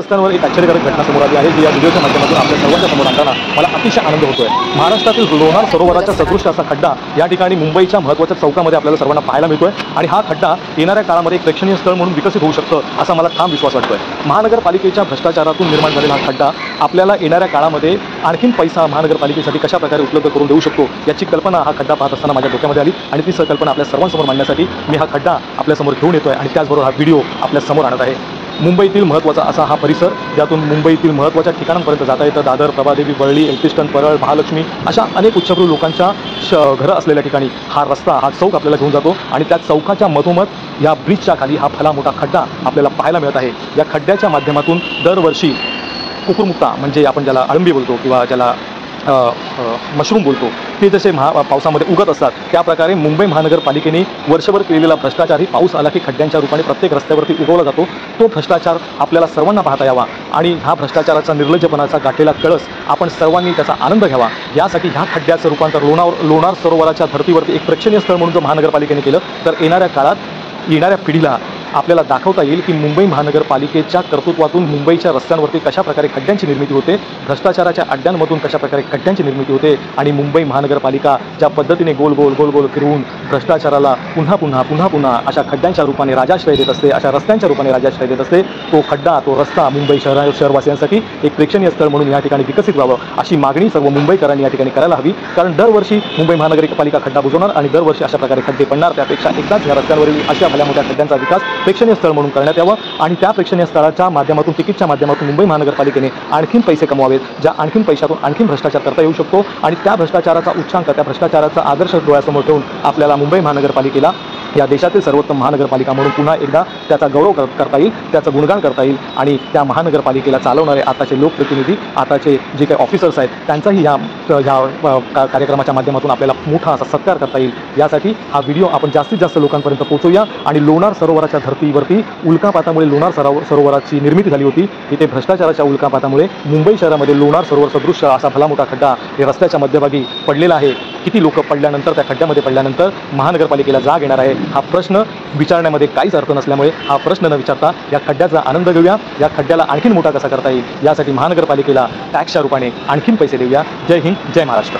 रस्त्यांवर एक आश्चर्यकारक घटना समोर आली आहे जी या व्हिडिओच्या माध्यमातून आपल्या सर्वांच्या समोर आणताना मला अतिशय आनंद होतोय। महाराष्ट्रातील लोणार सरोवराच्या सदृश असा खड्डा या ठिकाणी मुंबईच्या महत्त्वाच्या चौकामध्ये आपल्याला सर्वांना पाहायला मिळतोय आणि हा खड्डा येणाऱ्या काळामध्ये एक प्रेक्षणीय स्थळ म्हणून विकसित होऊ शकतं असा मला ठाम विश्वास वाटतोय। महानगरपालिकेच्या भ्रष्टाचारातून निर्माण झालेला हा खड्डा आपल्याला येणाऱ्या काळामध्ये आणखीन पैसा महानगरपालिकेसाठी कशा प्रकारे उपलब्ध करून देऊ शकतो याची कल्पना हा खड्डा पाहत असताना माझ्या डोक्यामध्ये आली आणि ती संकल्पना आपल्या सर्वांसमोर मांडण्यासाठी मी हा खड्डा आपल्यासमोर घेऊन येतोय आणि त्याचबरोबर हा व्हिडिओ आपल्या समोर आणत आहे। मुंबईतील महत्त्वाचा असा हा परिसर ज्यातून मुंबईतील महत्त्वाच्या ठिकाणांपर्यंत जाता येतं। दादर, प्रभादेवी, वरळी, एल्फिस्टन, परळ, महालक्ष्मी अशा अनेक उच्चभ्रू लोकांच्या घरं असलेल्या ठिकाणी हा रस्ता हा चौक आपल्याला घेऊन जातो आणि त्या चौकाच्या मधोमध या ब्रिजच्या खाली हा भला मोठा खड्डा आपल्याला पाहायला मिळत आहे। या खड्ड्याच्या माध्यमातून दरवर्षी कुकुरमुक्ता म्हणजे आपण ज्याला अळंबी बोलतो किंवा ज्याला मशरूम बोलतो ते जसे पावसामध्ये उगत असतात त्याप्रकारे मुंबई महानगरपालिकेने वर्षभर केलेला भ्रष्टाचार ही पाऊस आला की खड्ड्यांच्या रूपाने प्रत्येक रस्त्यावरती उगवला जातो। तो भ्रष्टाचार आपल्याला सर्वांना पाहता यावा आणि हा भ्रष्टाचाराचा निर्लज्जपणाचा गाठलेला कळस आपण सर्वांनी त्याचा आनंद घ्यावा यासाठी ह्या खड्ड्याचं रूपांतर लोणार सरोवराच्या धर्तीवरती एक प्रेक्षणीय स्थळ म्हणून जर महानगरपालिकेने केलं तर येणाऱ्या काळात येणाऱ्या पिढीला आपल्याला दाखवता येईल की मुंबई महानगरपालिकेच्या कर्तृत्वातून मुंबईच्या रस्त्यांवरती कशा प्रकारे खड्ड्यांची निर्मिती होते, भ्रष्टाचाराच्या अड्ड्यांमधून कशा प्रकारे खड्ड्यांची निर्मिती होते आणि मुंबई महानगरपालिका ज्या पद्धतीने गोल गोल गोल गोल फिरवून भ्रष्टाचाराला पुन्हा पुन्हा पुन्हा पुन्हा अशा खड्ड्यांच्या रूपाने राजाश्रय देत असते, अशा रस्त्यांच्या रूपाने राजाश्रय देत असते। तो खड्डा तो रस्ता मुंबई शहरवासियांसाठी एक प्रेक्षणीय स्थळ म्हणून या ठिकाणी विकसित व्हावं अशी मागणी सर्व मुंबईकरांनी या ठिकाणी करायला हवी। कारण दरवर्षी मुंबई महानगरपालिका खड्डा बुजवणार आणि दरवर्षी अशा प्रकारे खड्डे पडणार, त्यापेक्षा एकदाच या रस्त्यांवरील अशा भल्या मोठ्या खड्ड्यांचा विकास प्रेक्षणीय स्थळ म्हणून करण्यात यावं आणि त्या प्रेक्षणीय स्थळाच्या माध्यमातून तिकीटच्या माध्यमातून मुंबई महानगरपालिकेने आणखीन पैसे कमवावेत, ज्या आणखीन पैशातून आणखीन भ्रष्टाचार करता येऊ शकतो आणि त्या भ्रष्टाचाराचा उच्चांक त्या भ्रष्टाचाराचा आदर्श डोळ्यासमोर ठेवून आपल्याला मुंबई महानगरपालिकेला या देशातील सर्वोत्तम महानगरपालिका म्हणून पुन्हा एकदा त्याचा गौरव करता येईल, त्याचं गुणगान करता येईल आणि त्या महानगरपालिकेला चालवणारे आताचे लोकप्रतिनिधी आताचे जे काही ऑफिसर्स आहेत त्यांचाही ह्या कार्यक्रमाच्या माध्यमातून आपल्याला मोठा असा सत्कार करता येईल। यासाठी हा व्हिडिओ आपण जास्तीत जास्त लोकांपर्यंत पोहोचवूया आणि लोणार सरोवराच्या धर्तीवरती उल्कापातामुळे लोणार सरोवराची निर्मिती झाली होती। इथे भ्रष्टाचाराच्या उल्कापातामुळे मुंबई शहरामध्ये लोणार सरोवर सदृश असा भला मोठा खड्डा हे रस्त्याच्या मध्यभागी पडलेला आहे। किती लोक पडल्यानंतर त्या खड्ड्यामध्ये पडल्यानंतर महानगरपालिकेला जाग येणार आहे हा प्रश्न विचारण्यामध्ये काहीच अर्थ नसल्यामुळे हा प्रश्न न विचारता या खड्ड्याचा आनंद घेऊया, या खड्ड्याला आणखीन मोठा कसा करता येईल यासाठी महानगरपालिकेला टॅक्सच्या रूपाने आणखीन पैसे देऊया। जय हिंद, जय महाराष्ट्र।